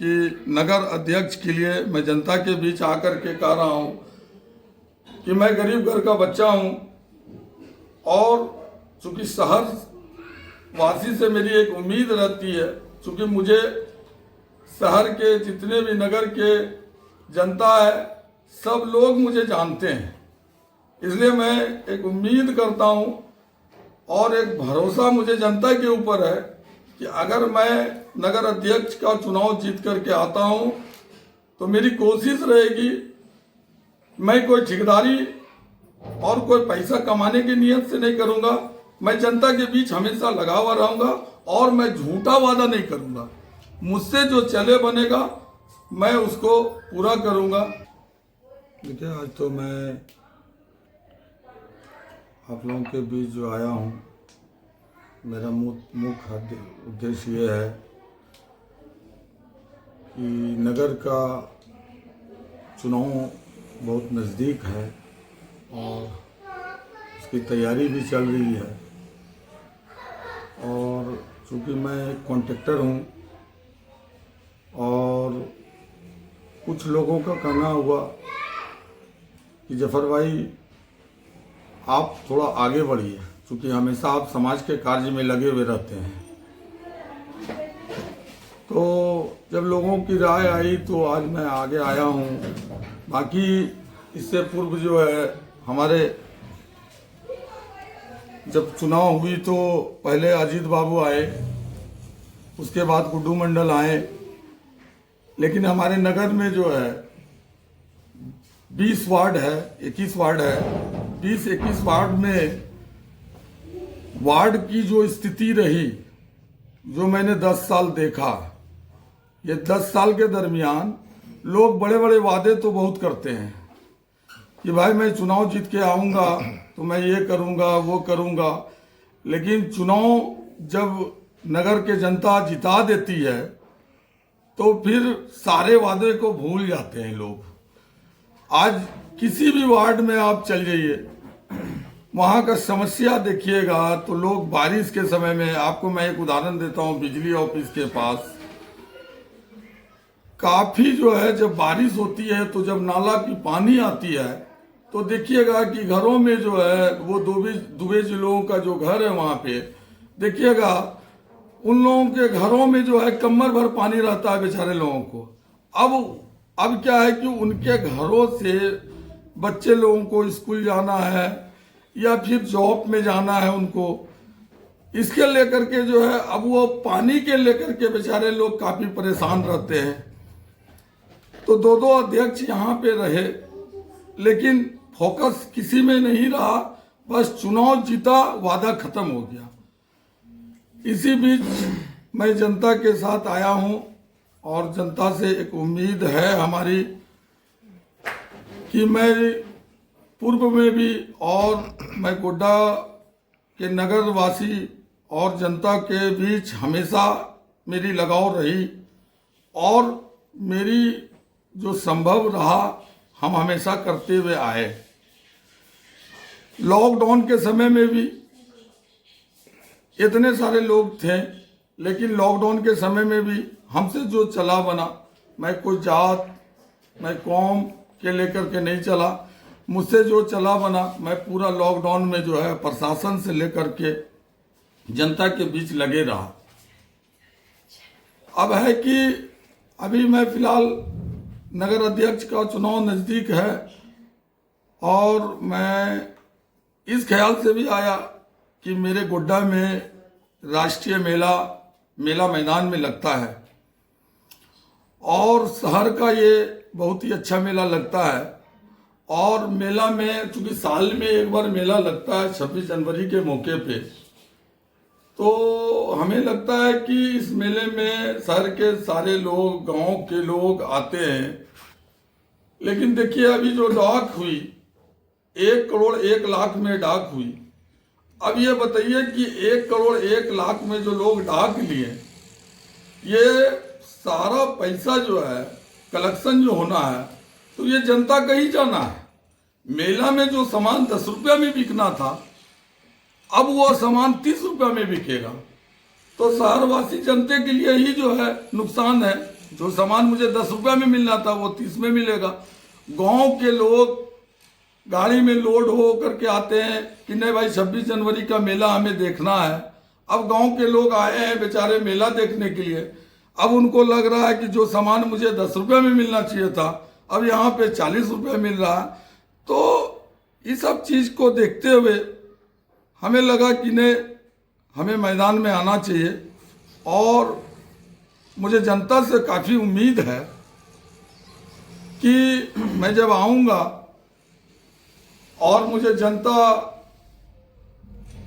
कि नगर अध्यक्ष के लिए मैं जनता के बीच आकर के कह रहा हूं कि मैं गरीब घर का बच्चा हूं और चूंकि शहर वासी से मेरी एक उम्मीद रहती है, चूंकि मुझे शहर के जितने भी नगर के जनता है सब लोग मुझे जानते हैं, इसलिए मैं एक उम्मीद करता हूं और एक भरोसा मुझे जनता के ऊपर है कि अगर मैं नगर अध्यक्ष का चुनाव जीत करके आता हूं तो मेरी कोशिश रहेगी, मैं कोई ठेकेदारी और कोई पैसा कमाने की नीयत से नहीं करूंगा। मैं जनता के बीच हमेशा लगा हुआ रहूंगा और मैं झूठा वादा नहीं करूंगा। मुझसे जो चले बनेगा मैं उसको पूरा करूंगा। देखिए, आज तो मैं आप लोगों के बीच जो आया हूं, मेरा मुख्य उद्देश्य ये है कि नगर का चुनाव बहुत नज़दीक है और उसकी तैयारी भी चल रही है। और चूँकि मैं एक कॉन्ट्रैक्टर हूँ और कुछ लोगों का कहना हुआ कि जफर भाई आप थोड़ा आगे बढ़िए, क्योंकि हमेशा आप समाज के कार्य में लगे हुए रहते हैं। तो जब लोगों की राय आई तो आज मैं आगे आया हूँ। बाकी इससे पूर्व जो है हमारे जब चुनाव हुई तो पहले अजीत बाबू आए, उसके बाद गुड्डू मंडल आए, लेकिन हमारे नगर में जो है 20 वार्ड है, 21 वार्ड है। 20-21 वार्ड में वार्ड की जो स्थिति रही, जो मैंने 10 साल देखा, ये 10 साल के दरमियान लोग बड़े बड़े वादे तो बहुत करते हैं कि भाई मैं चुनाव जीत के आऊँगा तो मैं ये करूँगा वो करूँगा, लेकिन चुनाव जब नगर के जनता जिता देती है तो फिर सारे वादे को भूल जाते हैं लोग। आज किसी भी वार्ड में आप चल जाइए, वहाँ का समस्या देखिएगा तो लोग बारिश के समय में, आपको मैं एक उदाहरण देता हूँ, बिजली ऑफिस के पास काफ़ी जो है जब बारिश होती है तो जब नाला की पानी आती है तो देखिएगा कि घरों में जो है वो दुबे लोगों का जो घर है वहाँ पे देखिएगा उन लोगों के घरों में जो है कमर भर पानी रहता है बेचारे लोगों को। अब क्या है कि उनके घरों से बच्चे लोगों को स्कूल जाना है या फिर जॉब में जाना है उनको, इसके लेकर के जो है अब वो पानी के लेकर के बेचारे लोग काफ़ी परेशान रहते हैं। तो दो अध्यक्ष यहाँ पे रहे, लेकिन फोकस किसी में नहीं रहा, बस चुनाव जीता, वादा खत्म हो गया। इसी बीच मैं जनता के साथ आया हूँ और जनता से एक उम्मीद है हमारी कि मैं पूर्व में भी और मैं गोड्डा के नगर वासी और जनता के बीच हमेशा मेरी लगाव रही और मेरी जो संभव रहा हम हमेशा करते हुए आए। लॉकडाउन के समय में भी इतने सारे लोग थे, लेकिन लॉकडाउन के समय में भी हमसे जो चला बना, मैं कोई जात मैं कौम के लेकर के नहीं चला, मुझसे जो चला बना मैं पूरा लॉकडाउन में जो है प्रशासन से लेकर के जनता के बीच लगे रहा। अब है कि अभी मैं फिलहाल नगर अध्यक्ष का चुनाव नज़दीक है और मैं इस ख्याल से भी आया कि मेरे गोड्डा में राष्ट्रीय मेला मैदान में लगता है और शहर का ये बहुत ही अच्छा मेला लगता है। और मेला में चूँकि साल में एक बार मेला लगता है 26 जनवरी के मौके पे, तो हमें लगता है कि इस मेले में शहर के सारे लोग, गांव के लोग आते हैं। लेकिन देखिए, अभी जो डाक हुई 1 करोड़ 1 लाख में डाक हुई। अब ये बताइए कि 1 करोड़ 1 लाख में जो लोग डाक लिए, ये सारा पैसा जो है कलेक्शन जो होना है तो ये जनता का ही जाना है। मेला में जो सामान 10 रुपया में बिकना था, अब वो सामान 30 रुपया में बिकेगा, तो शहरवासी जनता के लिए ही जो है नुकसान है। जो सामान मुझे 10 रुपये में मिलना था वो 30 में मिलेगा। गांव के लोग गाड़ी में लोड हो करके आते हैं कि नहीं भाई 26 जनवरी का मेला हमें देखना है। अब गांव के लोग आए हैं बेचारे मेला देखने के लिए, अब उनको लग रहा है कि जो सामान मुझे 10 रुपये में मिलना चाहिए था अब यहाँ पे 40 रुपये मिल रहा है। तो इस सब चीज़ को देखते हुए हमें लगा कि नहीं, हमें मैदान में आना चाहिए। और मुझे जनता से काफ़ी उम्मीद है कि मैं जब आऊँगा और मुझे जनता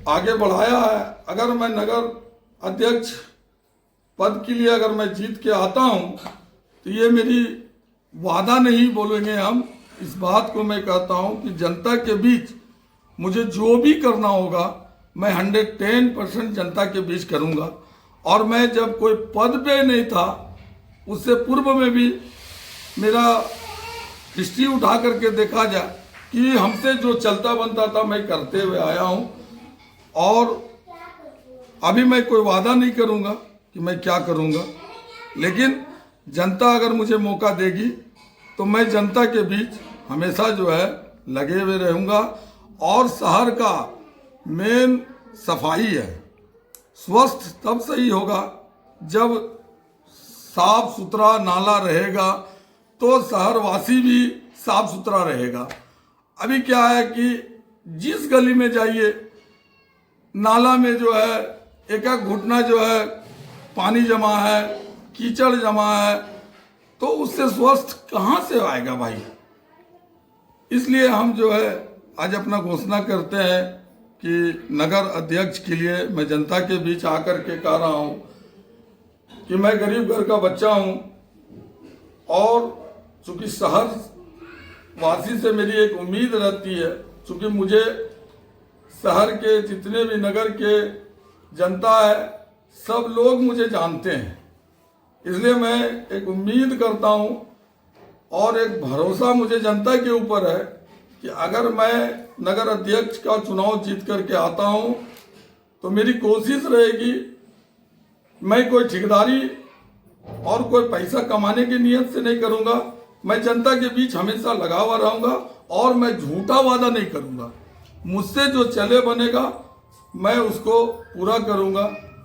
आगे बढ़ाया है, अगर मैं नगर अध्यक्ष पद के लिए अगर मैं जीत के आता हूँ तो ये मेरी वादा नहीं बोलेंगे हम, इस बात को मैं कहता हूँ कि जनता के बीच मुझे जो भी करना होगा मैं 110% जनता के बीच करूँगा। और मैं जब कोई पद पे नहीं था उससे पूर्व में भी मेरा हिस्ट्री उठा करके देखा जाए कि हमसे जो चलता बनता था मैं करते हुए आया हूँ। और अभी मैं कोई वादा नहीं करूँगा कि मैं क्या करूँगा, लेकिन जनता अगर मुझे मौका देगी तो मैं जनता के बीच हमेशा जो है लगे हुए रहूँगा। और शहर का मेन सफाई है, स्वस्थ तब सही होगा जब साफ सुथरा नाला रहेगा तो शहरवासी भी साफ सुथरा रहेगा। अभी क्या है कि जिस गली में जाइए नाला में जो है एक एक घुटना जो है पानी जमा है, कीचड़ जमा है, तो उससे स्वस्थ कहाँ से आएगा भाई। इसलिए हम जो है आज अपना घोषणा करते हैं कि नगर अध्यक्ष के लिए मैं जनता के बीच आकर के कह रहा हूँ कि मैं गरीब घर का बच्चा हूँ और चूँकि शहर वासी से मेरी एक उम्मीद रहती है, चूँकि मुझे शहर के जितने भी नगर के जनता है सब लोग मुझे जानते हैं, इसलिए मैं एक उम्मीद करता हूँ और एक भरोसा मुझे जनता के ऊपर है कि अगर मैं नगर अध्यक्ष का चुनाव जीत करके आता हूँ तो मेरी कोशिश रहेगी मैं कोई ठेकेदारी और कोई पैसा कमाने की नीयत से नहीं करूँगा। मैं जनता के बीच हमेशा लगा हुआ रहूँगा और मैं झूठा वादा नहीं करूँगा। मुझसे जो चले बनेगा मैं उसको पूरा करूँगा।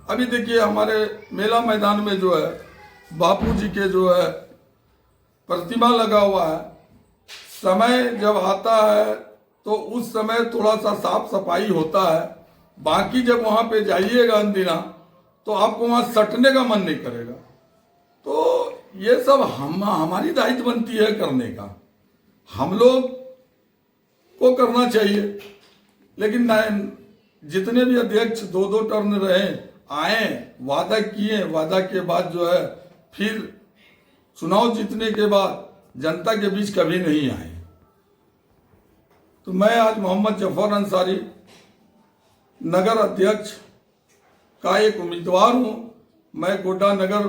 अभी देखिए हमारे मेला मैदान में जो है बापू जी के जो है प्रतिमा लगा हुआ है, समय जब आता है तो उस समय थोड़ा सा साफ सफाई होता है, बाकी जब वहाँ पे जाइएगा अंदिना तो आपको वहाँ सटने का मन नहीं करेगा। तो ये सब हमारी दायित्व बनती है करने का, हम लोग को करना चाहिए। लेकिन जितने भी अध्यक्ष 2-2 टर्म रहे आए, वादा किए, वादा के बाद जो है फिर चुनाव जीतने के बाद जनता के बीच कभी नहीं आए। तो मैं आज मोहम्मद जफर अंसारी नगर अध्यक्ष का एक उम्मीदवार हूँ। मैं गोड्डा नगर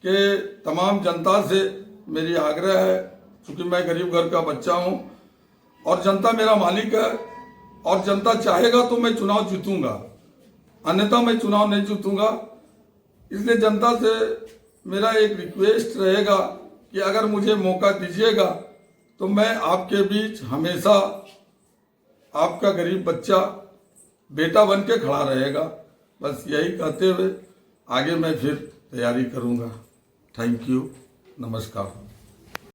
के तमाम जनता से मेरी आग्रह है, क्योंकि मैं गरीब घर का बच्चा हूँ और जनता मेरा मालिक है और जनता चाहेगा तो मैं चुनाव जीतूंगा, अन्यथा मैं चुनाव नहीं जीतूंगा। इसलिए जनता से मेरा एक रिक्वेस्ट रहेगा कि अगर मुझे मौका दीजिएगा तो मैं आपके बीच हमेशा आपका गरीब बच्चा बेटा बन के खड़ा रहेगा। बस यही कहते हुए आगे मैं फिर तैयारी करूँगा। थैंक यू, नमस्कार।